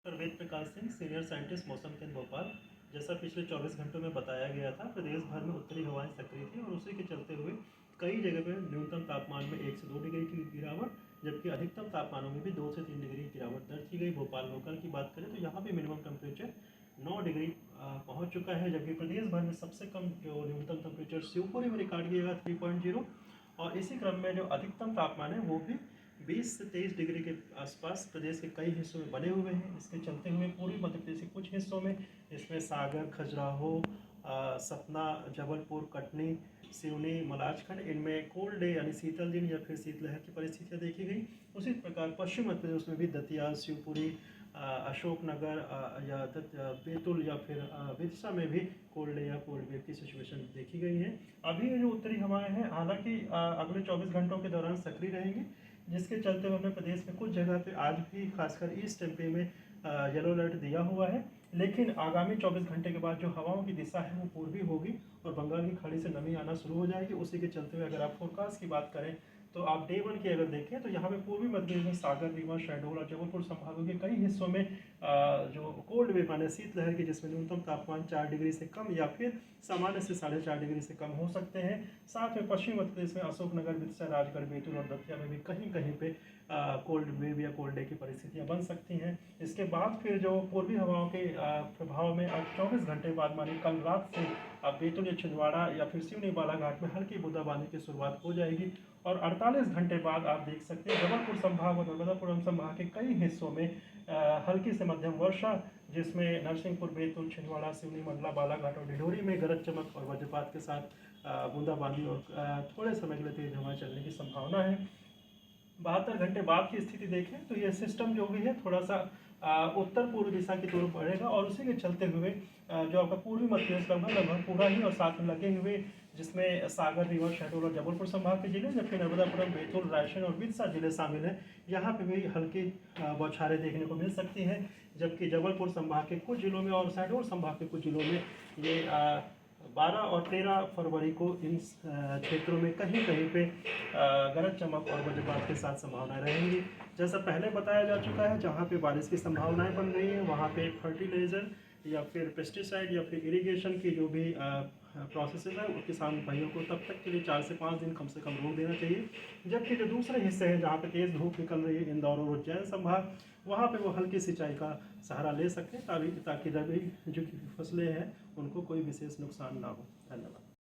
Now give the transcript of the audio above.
Ved Prakash Singh, senior scientist मौसम केंद्र भोपाल। जैसा पिछले 24 घंटों में बताया गया था, प्रदेश भर में उत्तरी हवाएं सक्रिय थी और उसी के चलते हुए कई जगह पर न्यूनतम तापमान में 1 से 2 डिग्री की गिरावट, जबकि अधिकतम तापमानों में भी 2 से 3 डिग्री की गिरावट दर्ज की गई। भोपाल लोकल की बात करें तो यहाँ पे मिनिमम टेम्परेचर 9 डिग्री पहुँच चुका है, जबकि प्रदेश भर में सबसे कम जो न्यूनतम टेम्परेचर शिवपुरी में रिकॉर्ड किया गया 3.0, और इसी क्रम में जो अधिकतम तापमान है वो भी 20 से 23 डिग्री के आसपास प्रदेश के कई हिस्सों में बने हुए हैं। इसके चलते हुए पूर्वी मध्य प्रदेश के कुछ हिस्सों में, इसमें सागर, खजुराहो, सतना, जबलपुर, कटनी, सिवनी, मलाजखंड, इनमें कोल्ड डे यानी शीतल दिन या फिर शीतलहर की परिस्थितियाँ देखी गई। उसी प्रकार पश्चिम मध्य प्रदेश में भी दतिया, शिवपुरी, अशोकनगर या बैतूल या फिर विदिशा में भी कोल्ड डे या कोल्ड वेव की सिचुएशन देखी गई है। अभी जो उत्तरी हवाएं हैं हालांकि अगले 24 घंटों के दौरान सक्रिय रहेंगी, जिसके चलते हुए अपने प्रदेश में कुछ जगह पे आज भी खासकर ईस्ट एमपी में येलो अलर्ट दिया हुआ है। लेकिन आगामी 24 घंटे के बाद जो हवाओं की दिशा है वो पूर्वी होगी और बंगाल की खाड़ी से नमी आना शुरू हो जाएगी। उसी के चलते हुए अगर आप फोरकास्ट की बात करें तो आप डे 1 की अगर देखें तो यहाँ पे पूर्वी मध्य प्रदेश में सागर, रीवा, शहडोल और जबलपुर संभागों के कई हिस्सों में जो कोल्ड वेव माने शीतलहर की, जिसमें न्यूनतम तापमान 4 डिग्री से कम या फिर सामान्य से 4.5 डिग्री से कम हो सकते हैं। साथ में पश्चिम मध्य प्रदेश में अशोकनगर, विदिशा, राजगढ़, बैतूल और दतिया में भी कहीं कहीं पे कोल्ड वेव या कोल्ड डे की परिस्थितियां बन सकती हैं। इसके बाद फिर जो पूर्वी हवाओं के प्रभाव में अब 24 घंटे बाद मानी कल रात से बैतूल या छिंदवाड़ा या फिर सिवनी बालाघाट में हल्की बूंदाबांदी की शुरुआत हो जाएगी और 48 घंटे बाद आप देख सकते हैं जबलपुर संभाग और नर्मदापुरम संभाग के कई हिस्सों में हल्की से मध्यम वर्षा, जिसमें नरसिंहपुर, बैतूल, छिंदवाड़ा, सिवनी, मंडला, बालाघाट और डिंडोरी में गरज चमक और वज्रपात के साथ बूंदाबांदी और थोड़े समय के लिए तेज हवाएं चलने की संभावना है। 72 घंटे बाद की स्थिति देखें तो ये सिस्टम जो भी है थोड़ा सा उत्तर पूर्व दिशा की तरफ बढ़ेगा और उसी के चलते हुए जो आपका पूर्वी मध्य प्रदेश लगभग पूरा ही और साथ में लगे हुए, जिसमें सागर, रीवा, शहडोल और जबलपुर संभाग के जिले, जबकि नर्मदापुरम, बैतूल, रायसेन और विदिशा जिले शामिल हैं, यहाँ पे भी हल्की बौछारें देखने को मिल सकती हैं। जबकि जबलपुर संभाग के कुछ जिलों में और शहडोल संभाग के कुछ जिलों में ये 12 और 13 फरवरी को इन क्षेत्रों में कहीं कहीं पे गरज चमक और वज्रपात के साथ संभावनाएं रहेंगी। जैसा पहले बताया जा चुका है, जहाँ पे बारिश की संभावनाएं बन रही हैं वहाँ पे फर्टिलाइज़र या फिर पेस्टिसाइड या फिर इरिगेशन की जो भी प्रोसेसेस है वो किसान भाइयों को तब तक के लिए 4 से 5 दिन कम से कम रोक देना चाहिए। जबकि जो दूसरे हिस्से हैं जहाँ पे तेज़ धूप निकल रही है, इंदौर और उज्जैन संभाग, वहाँ पे वो हल्की सिंचाई का सहारा ले सकते हैं ताकि रबी जो फसलें हैं उनको कोई विशेष नुकसान ना हो। धन्यवाद।